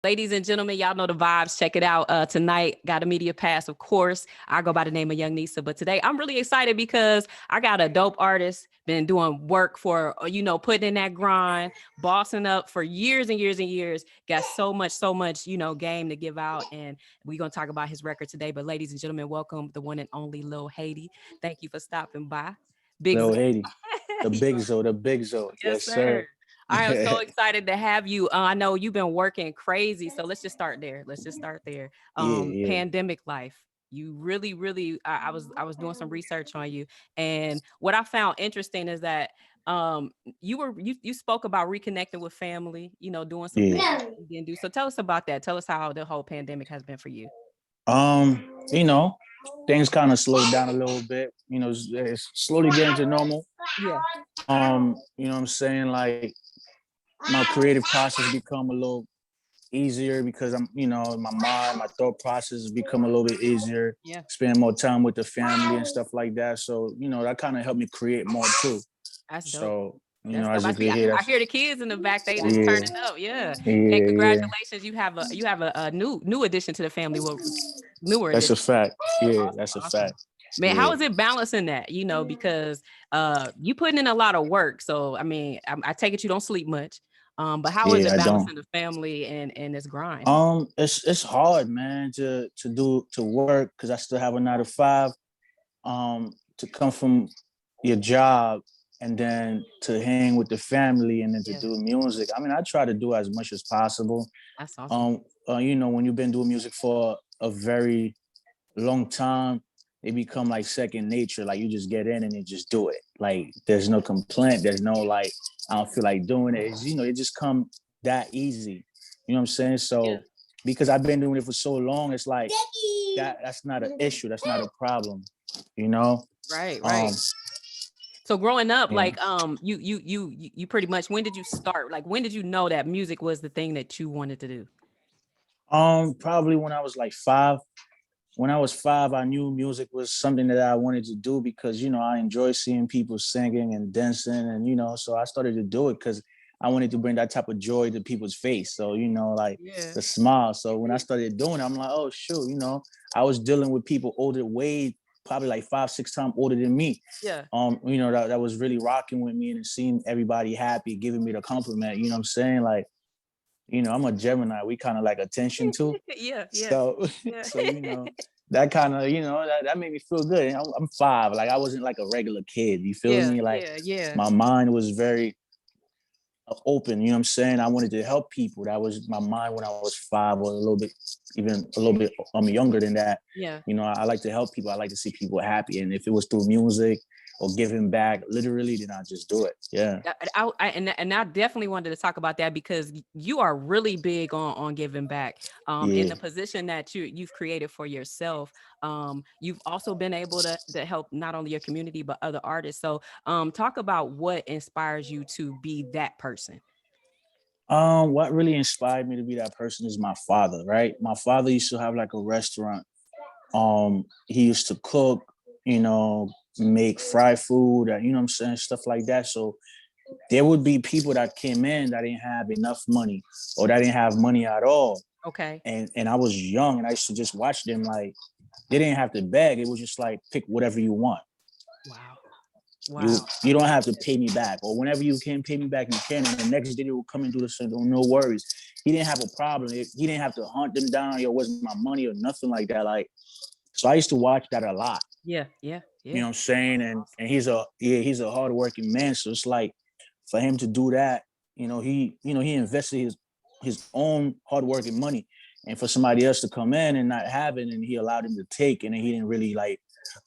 Ladies and gentlemen, y'all know the vibes. Check it out. Tonight, got a media pass, of course. I go by the name of Young Nisa, but today I'm really excited because I got a dope artist, been doing work for, putting in that grind, bossing up for years and years and years. Got so much, game to give out. And we're going to talk about his record today. But ladies and gentlemen, welcome the one and only Lil Haiti. Thank you for stopping by. Big Lil Zo. Haiti, the big Zo. Yes, Yes, sir. sir. I am so excited to have you. I know you've been working crazy, so let's just start there. Yeah. Pandemic life. You really, really. I was doing some research on you, and what I found interesting is that you spoke about reconnecting with family. Doing some things Yeah. that you didn't do. So tell us about that. Tell us how the whole pandemic has been for you. You know, things kind of slowed down a little bit. It's slowly getting to normal. Yeah. You know what I'm saying? Like my creative process become a little easier because my mind, my thought process has become a little bit easier. Yeah. Spending more time with the family and stuff like that. So, that kind of helped me create more too. That's dope. So, That's dope. as I you see. can I, hear, I that's hear the kids in the back. They just yeah, turning up. Yeah. And yeah. congratulations. You have a new addition to the family. Well, newer That's addition. a fact. Yeah, Awesome. that's a Awesome. fact. Man, how Yeah. is it balancing that? Because you putting in a lot of work. So I mean, I take it you don't sleep much. But how is Yeah, it I don't. balancing the family and this grind? It's hard, man, to work because I still have a 9 to 5. To come from your job and then to hang with the family and then to Yeah, do music. I mean, I try to do as much as possible. that's awesome. When you've been doing music for a very long time, it become like second nature. Like you just get in and you just do it. Like there's no complaint. There's no like I don't feel like doing it. It just come that easy. You know what I'm saying? Yeah. So because I've been doing it for so long, it's like that's not an issue. That's not a problem. You know? Right, Um, right. So growing up, yeah. like you pretty much, when did you start? Like when did you know that music was the thing that you wanted to do? Probably when I was like 5. When I was 5, I knew music was something that I wanted to do because, I enjoy seeing people singing and dancing. And, so I started to do it because I wanted to bring that type of joy to people's face. So, like Yeah. the smile. So when I started doing it, I'm like, oh, shoot, I was dealing with people older, probably like 5, 6 times older than me. Yeah. That was really rocking with me and seeing everybody happy, giving me the compliment. You know what I'm saying? Like, I'm a Gemini. We kind of like attention too. Yeah, yeah, So, yeah. so that kind of that made me feel good. I'm 5. Like I wasn't like a regular kid. You feel Yeah, me? Like yeah, yeah. my mind was very open. You know what I'm saying? I wanted to help people. That was my mind when I was 5, or even a little bit younger than that. Yeah. I like to help people. I like to see people happy. And if it was through music or giving back, literally, then I just do it. Yeah. And I definitely wanted to talk about that because you are really big on giving back. In Yeah. the position that you've created for yourself, you've also been able to help not only your community but other artists. So, talk about what inspires you to be that person. What really inspired me to be that person is my father, right? My father used to have like a restaurant. He used to cook, make fried food, and what I'm saying, stuff like that. So there would be people that came in that didn't have enough money or that didn't have money at all. Okay. And I was young and I used to just watch them like they didn't have to beg. It was just like pick whatever you want. Wow. You Wow. you don't have to pay me back. Or whenever you can pay me back, you can. And the next day they will come and do the same. No worries. He didn't have a problem. He didn't have to hunt them down. Yo, wasn't my money or nothing like that. Like, so I used to watch that a lot. Yeah. Yeah. You Yeah. know what I'm saying? And Awesome. and he's a hardworking man. So it's like for him to do that, he invested his own hardworking money. And for somebody else to come in and not have it, and he allowed him to take, and then he didn't really like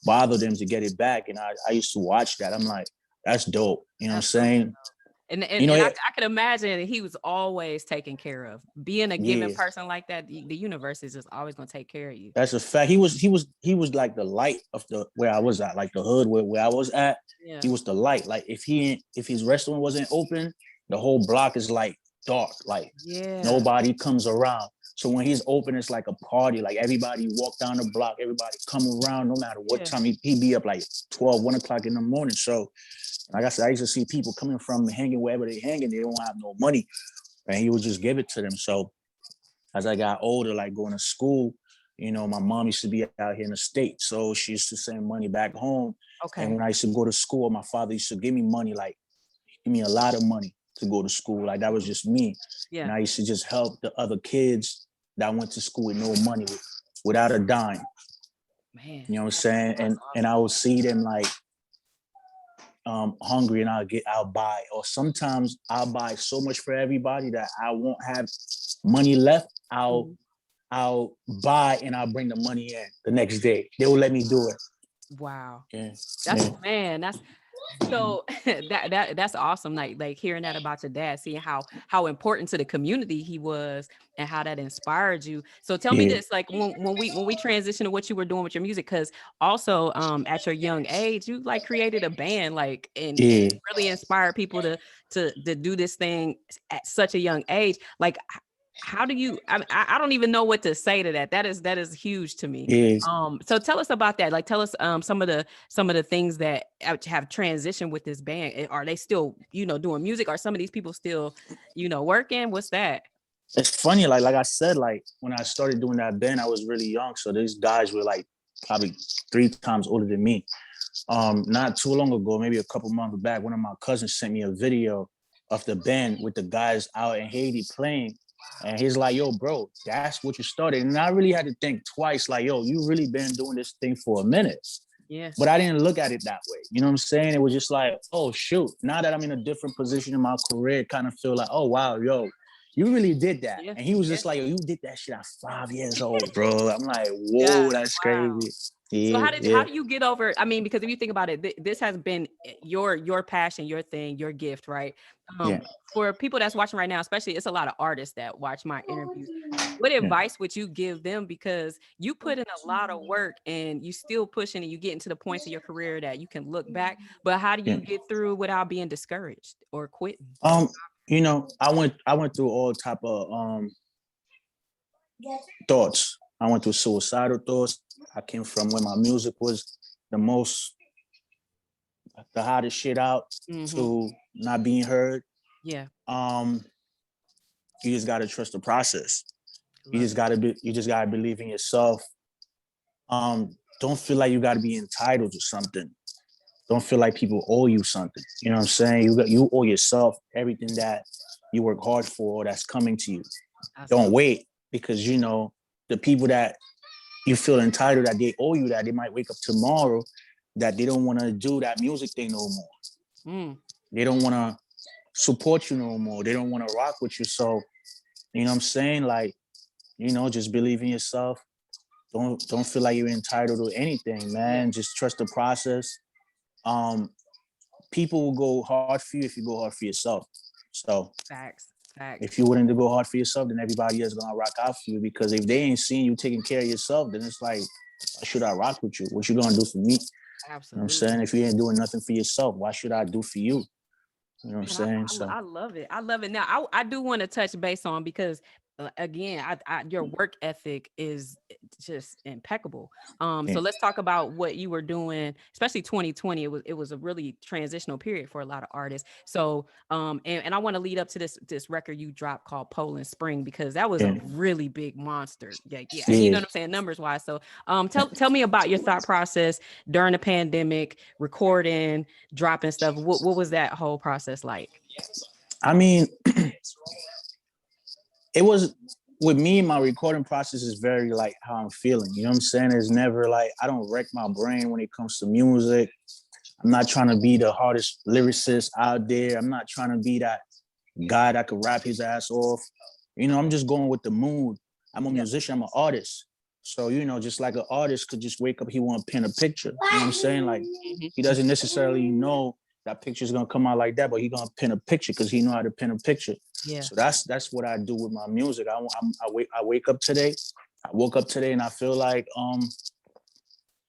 bother them to get it back. And I used to watch that. I'm like, that's dope. You know what I'm That's so saying? And You and, know, and I, yeah, I could imagine that he was always taken care of. Being a giving yeah, person like that, the universe is just always gonna take care of you. that's a fact. He was like the light of the where I was at, like the hood where I was at. Yeah. He was the light. Like if his restaurant wasn't open, the whole block is like dark. Like Yeah. nobody comes around. So when he's open, it's like a party. Like everybody walk down the block, everybody come around, no matter what Yeah. time. He'd be up like 12, 1 o'clock in the morning. So like I said, I used to see people coming from hanging wherever they hanging. They don't have no money, and he would just give it to them. So As I got older, like going to school, my mom used to be out here in the States. So she used to send money back home. And Okay. when I used to go to school, my father used to give me money, like give me a lot of money to go to school. Like that was just me. And Yeah. I used to just help the other kids that went to school with no money, without a dime. Man, You know what I'm saying? that's And I would see them like hungry, and I'll buy, or sometimes I'll buy so much for everybody that I won't have money left. awesome. I'll buy and I'll bring the money in the next day. They will let me do it. Wow. Yeah. That's Yeah. man, that's so that's awesome. Like hearing that about your dad, seeing how important to the community he was and how that inspired you. So tell me Yeah. this, like when we transition to what you were doing with your music, because also at your young age, you like created a band, like and Yeah. really inspired people to do this thing at such a young age. Like how do you I don't even know what to say to that. That is huge to me. Yeah. So tell us about that. Like tell us some of the things that have transitioned with this band. Are they still, doing music? Are some of these people still, working? What's that? It's funny, like I said, like when I started doing that band, I was really young. So these guys were like probably 3 times older than me. Not too long ago, maybe a couple months back, one of my cousins sent me a video of the band with the guys out in Haiti playing. And he's like, yo, bro, that's what you started. And I really had to think twice, like, yo, you really been doing this thing for a minute. Yeah. But I didn't look at it that way. You know what I'm saying? It was just like, oh, shoot. Now that I'm in a different position in my career, kind of feel like, oh, wow, yo, you really did that. Yeah. And he was Yeah. just like, yo, you did that shit at 5 years old, bro. I'm like, Yeah. whoa, that's Wow. crazy. So Yeah, how yeah, do you get over? I mean, because if you think about it, this has been your passion, your thing, your gift, right? yeah, For people that's watching right now, especially it's a lot of artists that watch my interviews. What yeah. advice would you give them? Because you put in a lot of work and you still pushing and you getting to the points of your career that you can look back. But how do Yeah. you get through without being discouraged or quitting? Um, I went through all type of thoughts. I went through suicidal thoughts. I came from when my music was the most the hottest shit out Mm-hmm. to not being heard. Yeah, Um, you just gotta trust the process. love it. You just gotta believe in yourself. Don't feel like you gotta be entitled to something. Don't feel like people owe you something. You know what I'm saying? You owe yourself everything that you work hard for that's coming to you. Don't Absolutely. wait, because the people that you feel entitled that they owe you, that they might wake up tomorrow that they don't want to do that music thing no more. Mm, They don't want to support you no more. They don't want to rock with you. So, you know what I'm saying? Like, just believe in yourself. Don't feel like you're entitled to anything, yeah, man. Just trust the process. Um, People will go hard for you if you go hard for yourself. So facts, facts. if you're willing to go hard for yourself, then everybody else is gonna rock out for you. Because if they ain't seeing you taking care of yourself, then it's like, why should I rock with you? What you gonna do for me? You know what I'm Absolutely. saying? If you ain't doing nothing for yourself, why should I do for you? You know what I'm Man, saying? So I love it. I love it. Now, I do want to touch base on because again, your work ethic is just impeccable. yeah, So let's talk about what you were doing, especially 2020. It was a really transitional period for a lot of artists. So and I want to lead up to this record you dropped called Poland Spring because that was a yeah, really big monster. Yeah, you know yeah. what I'm saying, numbers wise. So tell me about your thought process during the pandemic, recording, dropping stuff. What was that whole process like? I mean, it was with me, my recording process is very like how I'm feeling. You know what I'm saying? It's never like I don't wreck my brain when it comes to music. I'm not trying to be the hardest lyricist out there. I'm not trying to be that guy that could rap his ass off. I'm just going with the mood. I'm a Yep. musician, I'm an artist. So, just like an artist could just wake up, he want to pen a picture. You know what I'm saying? Like Mhm. he doesn't necessarily know that picture's gonna come out like that, but he gonna pen a picture because he know how to pen a picture. Yeah. So that's what I do with my music. I wake up today. I woke up today and I feel like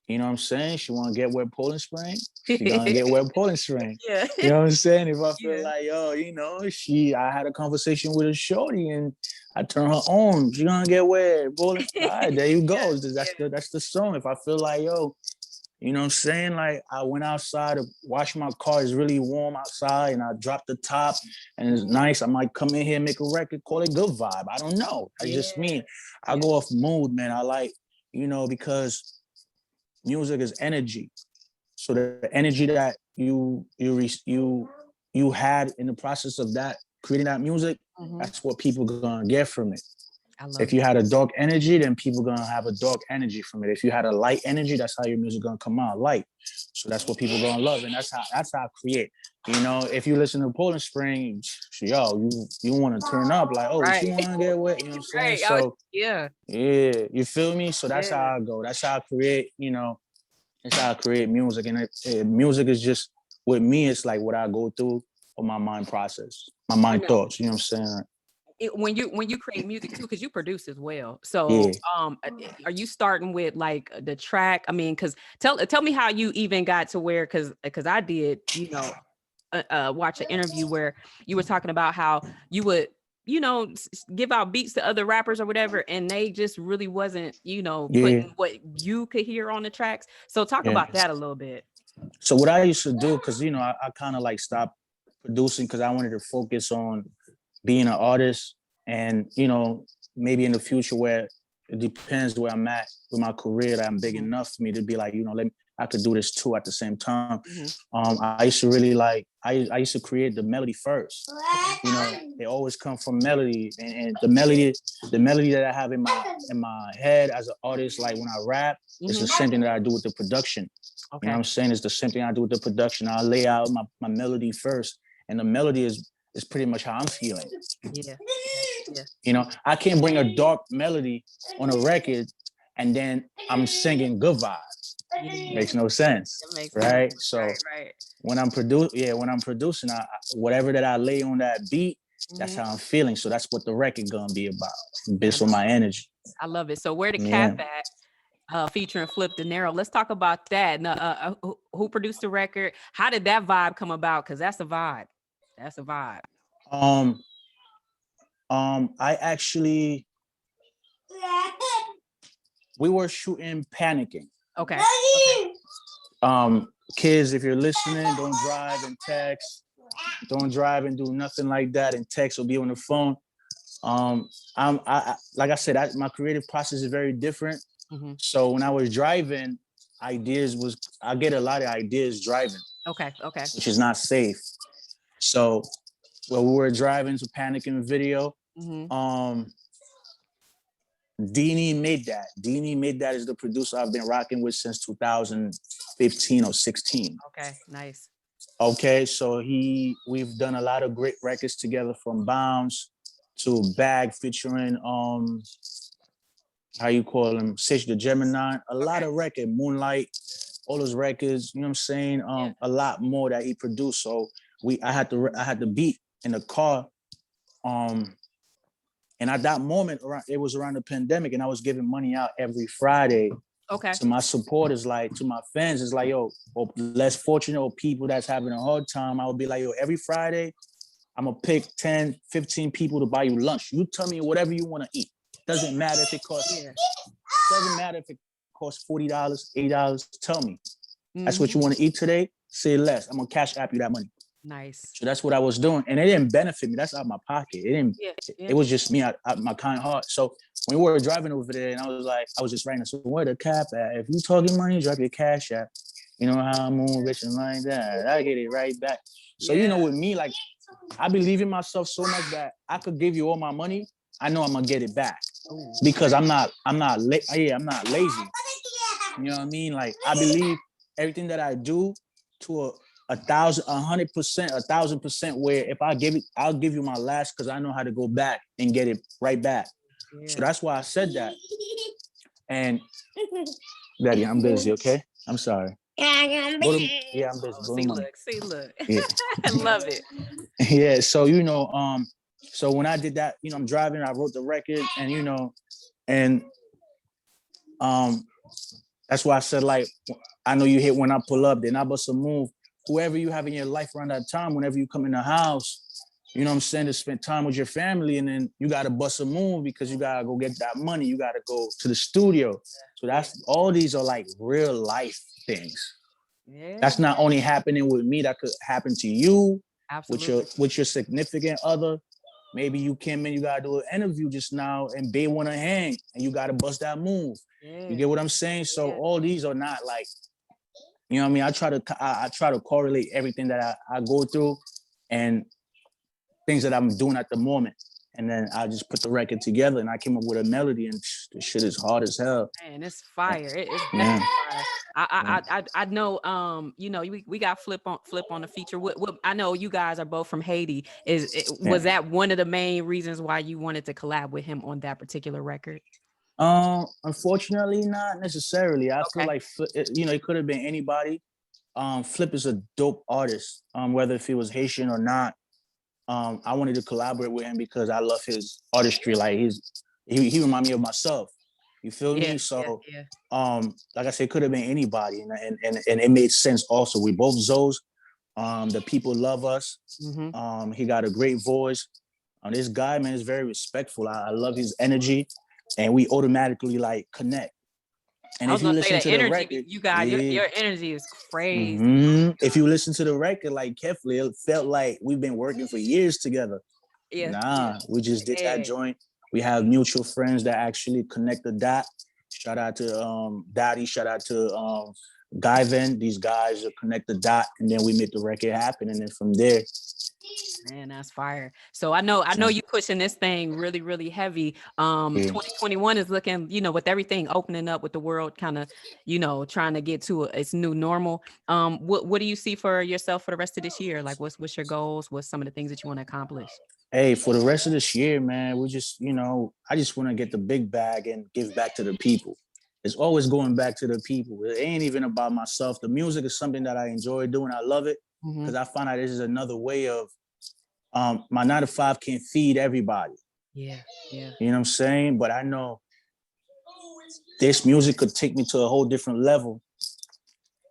you know what I'm saying? She want to get where Poland Spring. She gonna get where Poland Spring. Yeah. You know what I'm saying? If I feel Yeah. like, I had a conversation with a shorty and I turn her on. She gonna get where Poland. All right, there you Yeah. go. Yeah. That's the song. If I feel like, You know what I'm saying? Like I went outside to wash my car. It's really warm outside, and I dropped the top, and it's nice. I might come in here, make a record, call it good vibe. I don't know. I just mean I go off mood, man. I like, because music is energy. So the energy that you had in the process of that creating that music, that's what people gonna get from it. I love If you had a dark energy, then people gonna have a dark energy from it. If you had a light energy, that's how your music gonna come out light. So that's what people gonna love, and that's how I create. If you listen to Poland Spring, yo, you want to turn up like, oh, right. she want to get wet. You know what I'm saying? Right. So Yeah. yeah, you feel me? So that's Yeah. how I go. That's how I create. That's how I create music, and music is just with me. It's like what I go through or my mind process, my mind thoughts. You know what I'm saying? When you create music too, because you produce as well. So Yeah. are you starting with like the track? I mean, because tell me how you even got to where, because I did, watch an interview where you were talking about how you would, give out beats to other rappers or whatever, and they just really wasn't, Yeah. putting what you could hear on the tracks. So talk Yeah. about that a little bit. So what I used to do, because I kind of like stopped producing because I wanted to focus on being an artist, and maybe in the future where it depends where I'm at with my career, that I'm big enough for me to be like, I could do this too at the same time. I used to really like I used to create the melody first. They always come from melody, and the melody that I have in my head as an artist, like when I rap, it's the same thing that I do with the production. You know what I'm saying? It's the same thing I do with the production. I lay out my melody first, and the melody is pretty much how I'm feeling. Yeah. I can't bring a dark melody on a record and then I'm singing good vibes. Makes no sense, right? Sense. So right. when I'm producing, whatever that I lay on that beat, that's how I'm feeling. So that's what the record gonna be about, based on my energy. I love it. So where the Cap at? Featuring Flip De Niro. Let's talk about that. Who produced the record? How did that vibe come about? Because that's a vibe. That's a vibe. I actually, we were shooting Panicking. Okay. Kids, if you're listening, don't drive and text. Don't drive and do nothing like that and text or be on the phone. I like I said, my creative process is very different. So when I was driving, I get a lot of ideas driving. Okay. Which is not safe. So when we were driving to Panicking video, Deanie made that. Deanie made that as the producer I've been rocking with since 2015 or 16. Okay, nice. Okay, so we've done a lot of great records together, from Bounce to Bag featuring how you call him, Sitch the Gemini, a lot of records, Moonlight, all those records, you know what I'm saying? A lot more that he produced. So I had the beat in the car. And at that moment, it was around the pandemic, and I was giving money out every Friday to my supporters, like to my fans. It's like, yo, or less fortunate or people that's having a hard time. I would be like, yo, every Friday, I'm gonna pick 10, 15 people to buy you lunch. You tell me whatever you want to eat. Doesn't matter if it costs. Doesn't matter if it costs $40, $80. Tell me. That's what you want to eat today. Say less. I'm gonna cash app you that money. Nice. So that's what I was doing, and it didn't benefit me. That's out of my pocket. It didn't. It was just me out my kind heart. So when we were driving over there, and I was just writing, so where the Cap at? If you talking money, drop your cash app. You know how I'm moving, rich and like that. I get it right back. So with me, like I believe in myself so much that I could give you all my money. I know I'm gonna get it back because I'm not lazy. You know what I mean? Like I believe everything that I do to 1,000%, 1,000%, where if I give it, I'll give you my last, because I know how to go back and get it right back. So that's why I said that. And Daddy, I'm busy, okay? I'm sorry. I'm busy. See, look. Yeah. I love it. Yeah, so so when I did that, I'm driving, I wrote the record, and that's why I said, like, I know you hit when I pull up, then I bust a move. Whoever you have in your life around that time, whenever you come in the house, you know what I'm saying, to spend time with your family, and then you gotta bust a move because you gotta go get that money. You gotta go to the studio. So that's all these are like real life things. Yeah, That's not only happening with me, that could happen to you, absolutely. with your significant other. Maybe you came in, you gotta do an interview just now, and they want to hang, and you gotta bust that move. You Yeah, get what I'm saying? So yeah. all these are not like, you know what I mean? I try to correlate everything that I go through and things that I'm doing at the moment. And then I just put the record together and I came up with a melody, and the shit is hard as hell. Man, it's fire. It's Yeah. definitely fire. I know. You know, we got flip on the feature. What I know, you guys are both from Haiti. Was Yeah. that one of the main reasons why you wanted to collab with him on that particular record? Unfortunately, not necessarily. I feel Okay. like you know, it could have been anybody. Flip is a dope artist. Whether if he was Haitian or not, I wanted to collaborate with him because I love his artistry. Like he remind me of myself. You feel Yeah, me? yeah, So, yeah. like I said, it could have been anybody, and it made sense. Also, we both Zoes. The people love us. Mm-hmm. He got a great voice. This guy, man, is very respectful. I love his energy, and we automatically like connect. And I was if you gonna say listen the to the energy record, you got. yeah, Your energy is crazy. if you listen to the record like carefully, it felt like we've been working for years together. Yeah, Nah, we just did that yeah. joint. We have mutual friends that actually connect the dot. Shout out to Daddy, shout out to Guyven. These guys connect the dot, and then we make the record happen. And then from there, Man, that's fire. So I know yeah, you pushing this thing really, really heavy. yeah. 2021 is looking, you know, with everything opening up, with the world kind of, you know, trying to get to its new normal. What do you see for yourself for the rest of this year? Like, what's your goals? What's some of the things that you want to accomplish? Hey, for the rest of this year, man, we just, you know, I just want to get the big bag and give back to the people. It's always going back to the people. It ain't even about myself. The music is something that I enjoy doing. I love it Mm-hmm. because I find out this is another way of my 9 to 5 can't feed everybody. Yeah, yeah. You know what I'm saying? But I know this music could take me to a whole different level.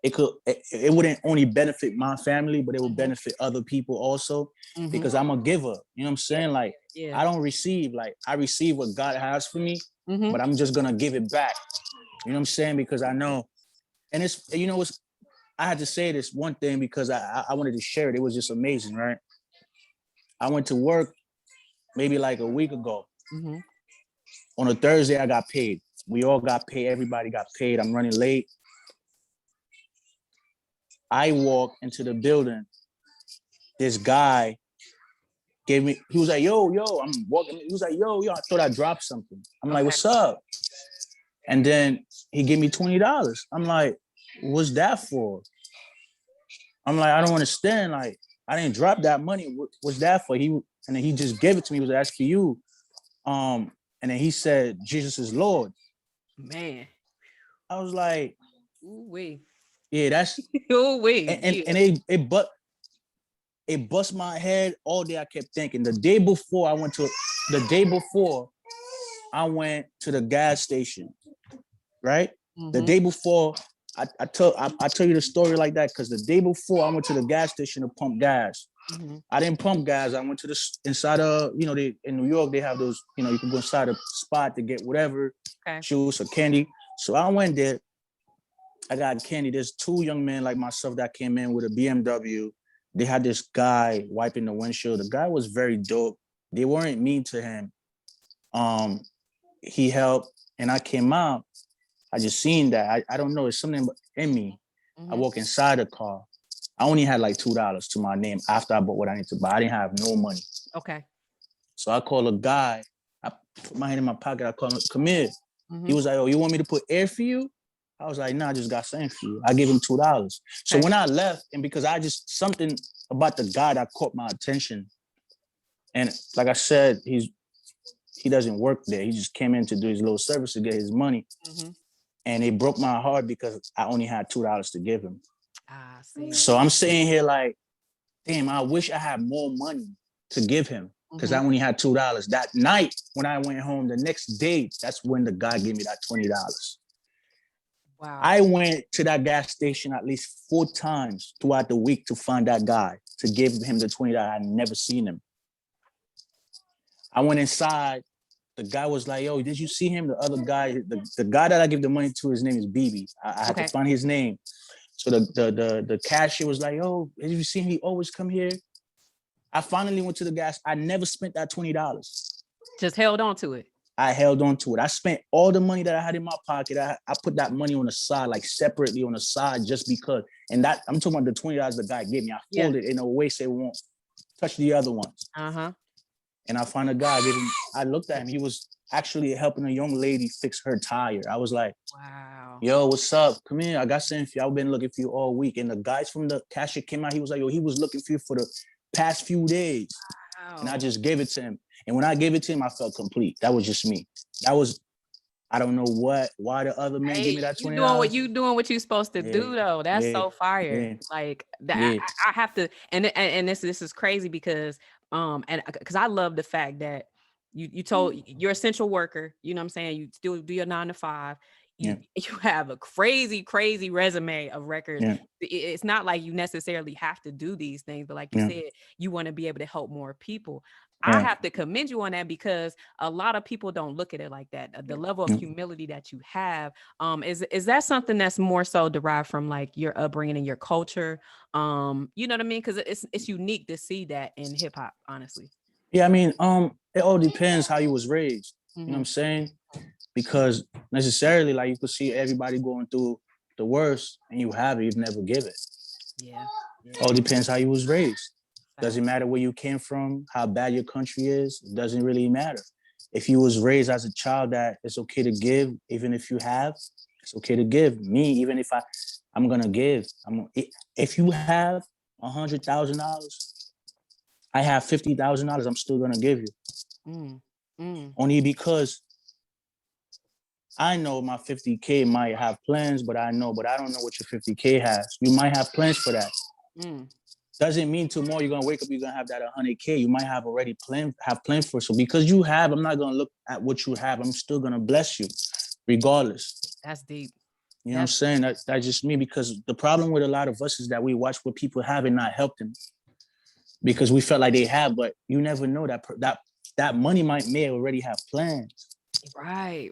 It wouldn't only benefit my family, but it would Mm-hmm. benefit other people also, Mm-hmm. because I'm a giver. You know what I'm Yeah, saying? Like, yeah. I don't receive, like I receive what God has for me, Mm-hmm. but I'm just gonna give it back. You know what I'm saying? Because I know, and it's, you know, it's, I had to say this one thing because I wanted to share it. It was just amazing, right? I went to work maybe like a week ago. Mm-hmm. On a Thursday, I got paid. We all got paid. Everybody got paid. I'm running late. I walk into the building. This guy gave me, he was like, yo, I'm walking. He was like, yo, I thought I dropped something. I'm like, Okay. what's up? And then he gave me $20. I'm like, what's that for? I'm like, I don't understand. Like, I didn't drop that money. What's that for? And then he just gave it to me. He was like, that's for you. And then he said, Jesus is Lord. Man. I was like, Ooh wee. yeah, that's, Ooh wee. Yeah. and it bust my head all day. I kept thinking. The day before I went to the gas station, right? The Mm-hmm. day before, I tell you the story like that because the day before I went to the gas station to pump gas. Mm-hmm. I didn't pump gas. I went to the inside of, you know, they in New York, they have those, you know, you can go inside a spot to get whatever, Okay. juice or candy. So I went there. I got candy. There's two young men like myself that came in with a BMW. They had this guy wiping the windshield. The guy was very dope. They weren't mean to him. Um, he helped, and I came out. I just seen that. I don't know. It's something in me. I Mm-hmm. walk inside the car. I only had like $2 to my name after I bought what I need to buy. I didn't have no money. Okay. So I call a guy. I put my hand in my pocket. I call him, come here. He Mm-hmm. was like, oh, you want me to put air for you? I was like, nah, I just got something for you. I gave him $2. So Okay. when I left, and because I just, something about the guy that caught my attention. And like I said, he doesn't work there. He just came in to do his little service to get his money. Mm-hmm. And it broke my heart because I only had $2 to give him. Ah, see. So I'm sitting here like, damn, I wish I had more money to give him because I Mm-hmm. only had $2. That night when I went home, the next day, that's when the guy gave me that $20. Wow. I went to that gas station at least 4 times throughout the week to find that guy, to give him the $20. I never seen him. I went inside. The guy was like, yo, did you see him? The other guy, the guy that I give the money to, his name is BB. I had to find his name. So the cashier was like, yo, did you see him? He always come here. I finally went to the gas. I never spent that $20. Just held on to it. I held on to it. I spent all the money that I had in my pocket. I put that money on the side, like separately on the side, just because. And that I'm talking about the $20 the guy gave me. I folded in a way so it won't touch the other ones. And I found a guy. I looked at him. He was actually helping a young lady fix her tire. I was like, wow. Yo, what's up? Come here. I got something for you. I've been looking for you all week. And the guys from the cashier came out. He was like, yo, he was looking for you for the past few days. Wow. And I just gave it to him. And when I gave it to him, I felt complete. That was just me. I don't know why the other man gave me that $20. You doing what you're supposed to do though. That's so fire. Yeah. Like that, I have to, and this is crazy because and because I love the fact that you told you're essential worker, you know what I'm saying? You still do your 9 to 5. You have a crazy resume of records. It's not like you necessarily have to do these things, but like you said, you want to be able to help more people. I have to commend you on that because a lot of people don't look at it like that. The level of humility that you have, is that something that's more so derived from like your upbringing and your culture? You know what I mean? Because it's unique to see that in hip hop, honestly. Yeah, I mean, it all depends how you was raised. You know what I'm saying? Because necessarily, like you could see everybody going through the worst, and you have it, you've never give it. Yeah. All depends how you was raised. Doesn't matter where you came from, how bad your country is. It doesn't really matter. If you was raised as a child that it's okay to give, even if you have, it's okay to give. Me, even if I'm gonna give. If you have $100,000, I have $50,000. I'm still gonna give you. Only because I know my 50K might have plans, but I don't know what your 50K has. You might have plans for that. Doesn't mean tomorrow you're gonna wake up, you're gonna have that 100K. You might have already planned for it. So because you have, I'm not gonna look at what you have. I'm still gonna bless you, regardless. That's deep. You know what I'm saying? That's just me, because the problem with a lot of us is that we watch what people have and not help them because we felt like they have, but you never know that money may already have plans. Right.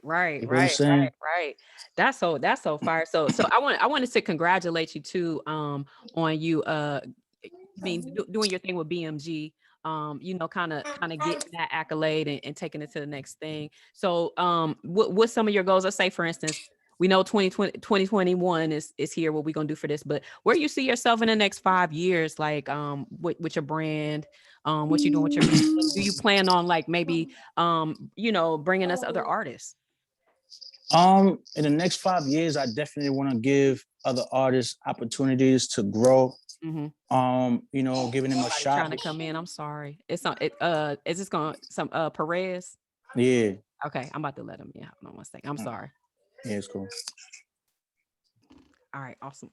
That's so fire. So I wanted to congratulate you too on you doing your thing with BMG, you know, kind of getting that accolade and taking it to the next thing. So what's some of your goals? Let's say, for instance, we know 2021 is here, what we're going to do for this, but where you see yourself in the next 5 years, like with your brand, what you doing with your music? Do you plan on like maybe, you know, bringing us other artists? In the next 5 years, I definitely want to give other artists opportunities to grow. You know, giving them a shot. Trying to come in. I'm sorry. Is this going some Perez? Yeah. Okay, I'm about to let him in. Hold on one second. I'm sorry. Yeah, it's cool. All right, awesome.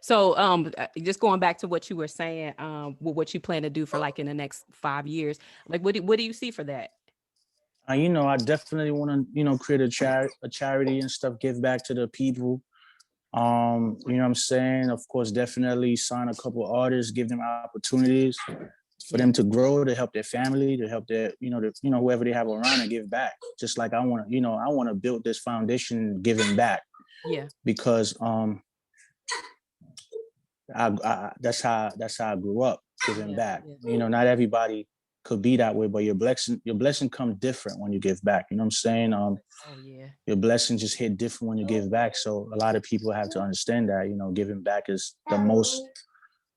So just going back to what you were saying, what you plan to do for like in the next 5 years, like what do you see for that? You know, I definitely want to, you know, create a charity and stuff, give back to the people. You know what I'm saying? Of course, definitely sign a couple of artists, give them opportunities for them to grow, to help their family, to help their, whoever they have around and give back. Just like I want to build this foundation giving back. Yeah. Because that's how I grew up, giving back. Yeah. You know, not everybody could be that way, but your blessing comes different when you give back. You know what I'm saying? Your blessing just hit different when you give back. So a lot of people have to understand that, you know, giving back is the most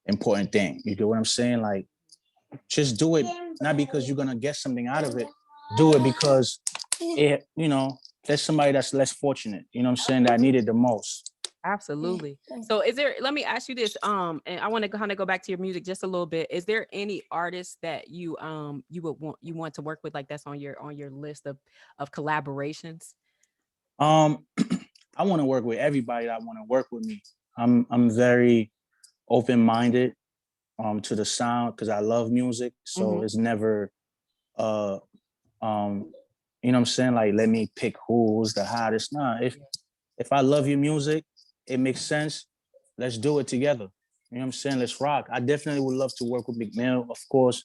important thing. You get what I'm saying? Like, just do it, not because you're gonna get something out of it. Do it because there's somebody that's less fortunate, you know what I'm saying, that needed the most. Absolutely. So let me ask you this, and I want to kind of go back to your music just a little bit. Is there any artists that you want to work with, like that's on your list of collaborations? I want to work with everybody that want to work with me. I'm very open-minded to the sound because I love music. So it's never you know what I'm saying, like let me pick who's the hottest. Nah, if I love your music, it makes sense. Let's do it together. You know what I'm saying? Let's rock. I definitely would love to work with McMill, of course.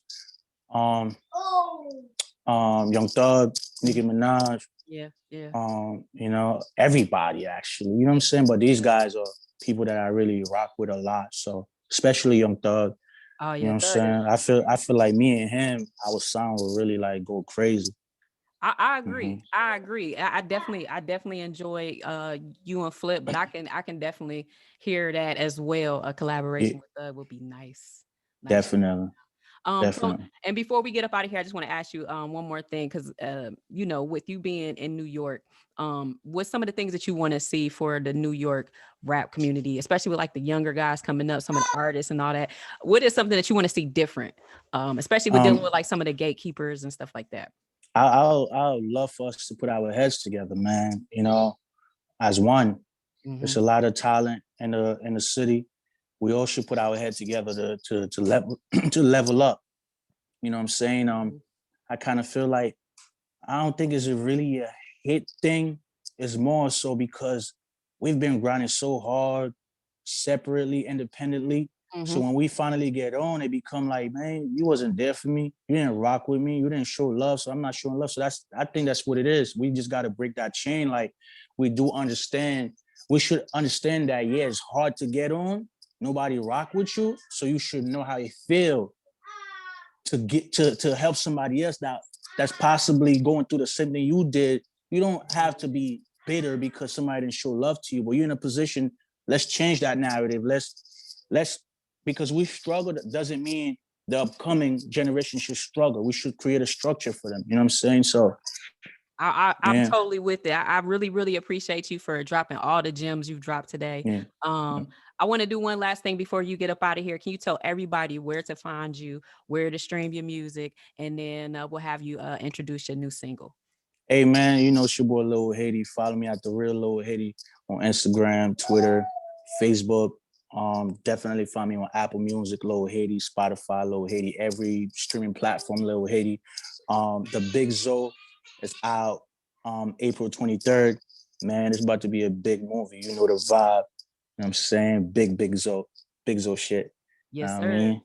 Young Thug, Nicki Minaj, Yeah, yeah. you know, everybody actually. You know what I'm saying? But these guys are people that I really rock with a lot. So especially Young Thug. Oh You know yeah, what I'm Thug is. saying? I feel like me and him, our sound will really like go crazy. I Hmm agree. I agree. I definitely enjoy you and Flip, but I can definitely hear that as well. A Yeah, collaboration with Thug would be nice. Nice. definitely, So definitely. and before we get up out of here, I just want to ask you one more thing because with you being in New York, what's some of the things that you want to see for the New York rap community, especially with like the younger guys coming up, some of the artists and all that? What is something that you want to see different, especially with dealing Um, with like some of the gatekeepers and stuff like that? I'll love for us to put our heads together, man. You know, as one. There's Hmm. a lot of talent in the city. We all should put our heads together to level to level up. You know what I'm saying? I kind of feel like I don't think it's really a hit thing. It's more so because we've been grinding so hard separately, independently. So Hmm. when we finally get on, it become like, man, you wasn't there for me. You didn't rock with me. You didn't show love. So I'm not showing love. So I think that's what it is. We just got to break that chain. Like we do understand. We should understand that, yeah, it's hard to get on. Nobody rock with you. So you should know how you feel to get to help somebody else that's possibly going through the same thing you did. You don't have to be bitter because somebody didn't show love to you, but you're in a position. Let's change that narrative. Let's because we struggled doesn't mean the upcoming generation should struggle. We should create a structure for them. You know what I'm saying? So I'm yeah, totally with it. I really, really appreciate you for dropping all the gems you've dropped today. yeah. I want to do one last thing before you get up out of here. Can you tell everybody where to find you, where to stream your music, and then we'll have you introduce your new single. Hey man, you know it's your boy Lil Haiti. Follow me at the real Lil Haiti on Instagram, Twitter, Facebook. Definitely find me on Apple Music, Lil Haiti, Spotify, Lil Haiti, every streaming platform, Lil Haiti. The Big Zo is out April 23rd. Man, it's about to be a big movie. You know the vibe. You know what I'm saying? Big Zo shit. You know Yes, what I sir. mean?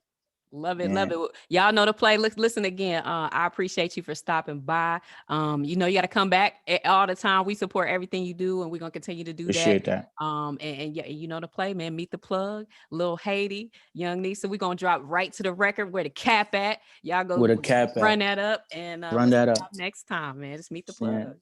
Love it, Yeah, love it. Y'all know the play. Listen again. I appreciate you for stopping by. You got to come back all the time. We support everything you do, and we're gonna continue to do that. appreciate that. And yeah, you know the play, man. Meet the plug, Lil Haiti, Young Nisa. We're gonna drop right to the record where the cap at. Y'all With go a cap run at. that up, and Run let's that see up. y'all next time, man. Just meet the Yeah. plug.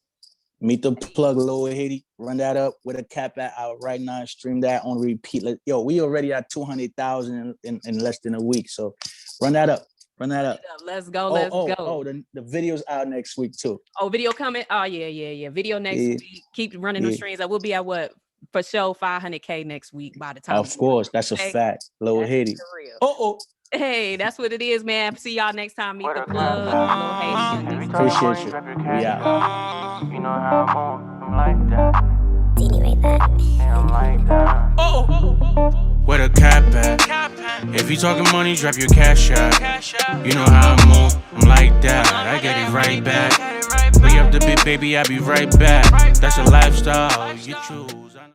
Meet the plug, Lower Haiti. Run that up with a cap at out right now. Stream that on repeat. Yo, we already at 200,000 in less than a week. So run that up. Run that up. Let's go. Let's go. The video's out next week too. Oh, video coming. Oh yeah, yeah, yeah. Video next Yeah, week. Keep running those yeah. streams. I will be at what for sure 500K next week by the time. Of course, that's a Okay, fact. Lower that's Haiti. for real. Oh. Hey, that's what it is, man. See y'all next time. Meet the Where the clap plug, Lil Haiti, Young at? Every Nisa. time your Appreciate money you. drop your We cash out. out. You know how I'm on. I'm like that. Yeah, I'm like that. Where the cap at? If you talking money, drop your cash out. You know how I move. I'm like that. I get it right back. Way up the bit, baby. I be right back. That's a lifestyle you choose.